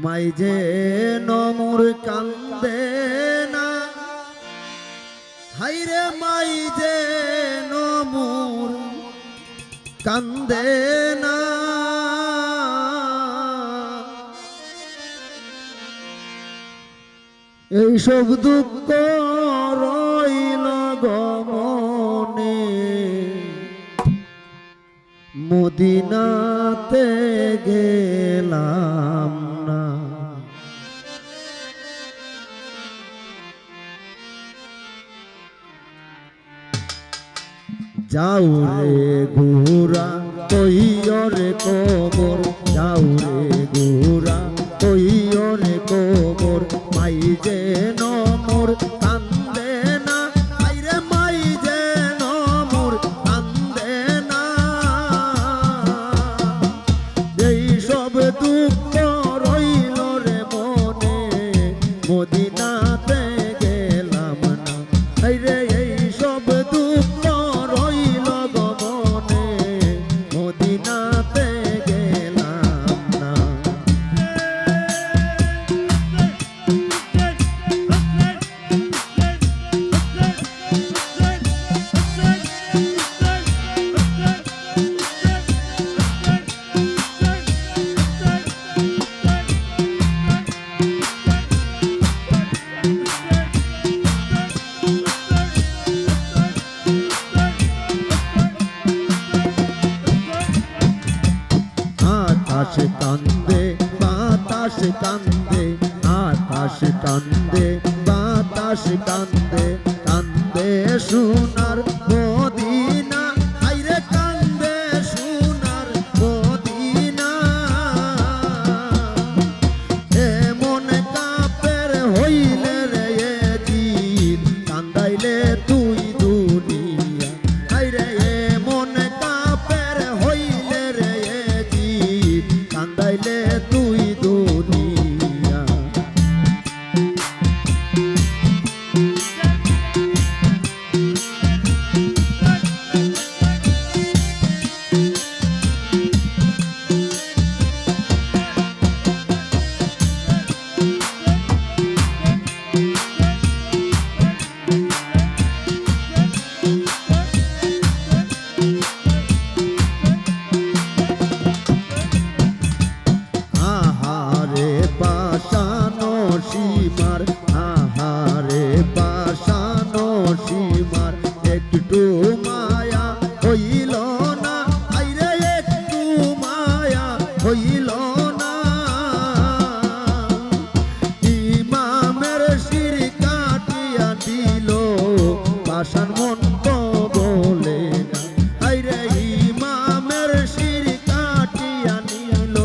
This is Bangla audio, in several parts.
মাই যে নমুর কান্দে না, হাইরে মাই যে নমুর কান্দে না, এইসব দুঃখ রইল গমনে, মদিনাতে গেলাম না। যাও রে ঘুরা কইও রে কবর, যাও রে ঘুরা কইও রে কবর, মাই যে নমুর কান্দে না, আইরে মাই যে নমুর কান্দে না, এই সব দুঃখ রইল রে মনে, মদিনাতে গেলাম না, আইরে এই সব দুঃখ রইল গমনে, মদিনাতে গেলাম না। আকাশ কান্দে বাতাস কান্দে, আকাশ কান্দে বাতাস কান্দে, কান্দে সোনার মদিনা, আইরে কান্দে সোনার মদিনা, এমন কাপের হইলে রে দিন, কান্দাইলে তুই দুনিয়া, আইরে এমন কাপের হইলে রে দিন, কান্দাইলে তুই দুনিয়া। আহারে পাশানো সীমার, আহারে পাশানো সীমার, একটু মায়া হইল না, আইরে একটু মায়া হইল না, ইমামের শির কাটিয়া দিল, পাশান মন তো বলে না, আইরে ইমামের শির কাটিয়া নিল,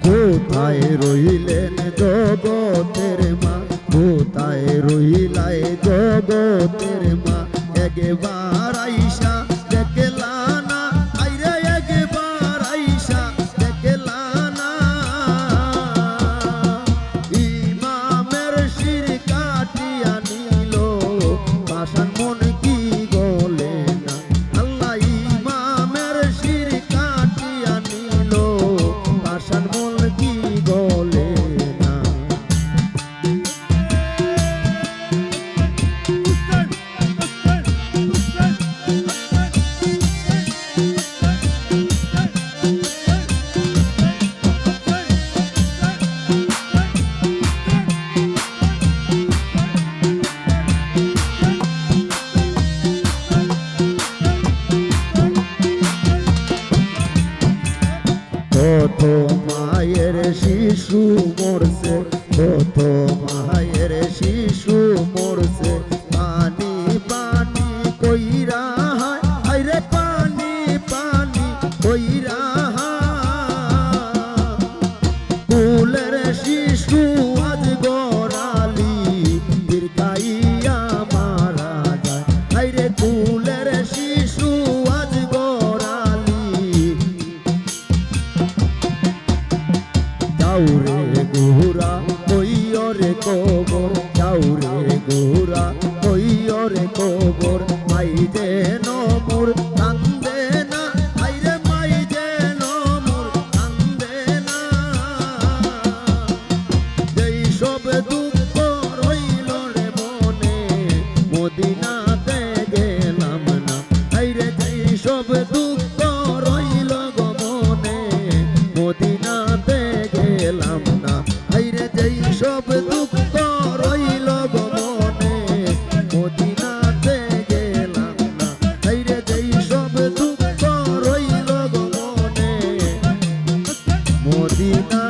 কোথায় রইলেন জগতের মা, কোথায় রইলাই জগতের মা, একবার আইসা দেখলা না, আইরে একবার আইসা দেখলা না, ইমামের শির কাটিয়া নিল, পাশান মন কি গলে না, আল্লাহ ইমামের শির কাটিয়া নিল, পাশান মন কি গলে না। কত মায়ের শিশু মরছে, কত মায়ের শিশু মরছে, পানি পানি কইরা, আইরে পানি পানি কইরা, কুলের শিশু আজ গড়ালি দীর্ঘাইয়া মারা যায় হাইরে কুলের শিশু আজ গড়ালি যাওরে গোরা কইরে কবর যাওরে গোরা কইরে কবর মাই যেন মোর কান্দে না হাইরে মাই যেন মোর কান্দে না যেই সব দুঃখ রইল রে মনে মদিনাতে গেলাম না হাইরে যেই সব দুঃখ রইল গো মনে মদিনাতে গেলাম না হাইরে যেই সব দুঃখ রইল গো মনে মদিনাতে গেলাম না হাইরে যেই সব দুঃখ রইল গো মনে মদিনা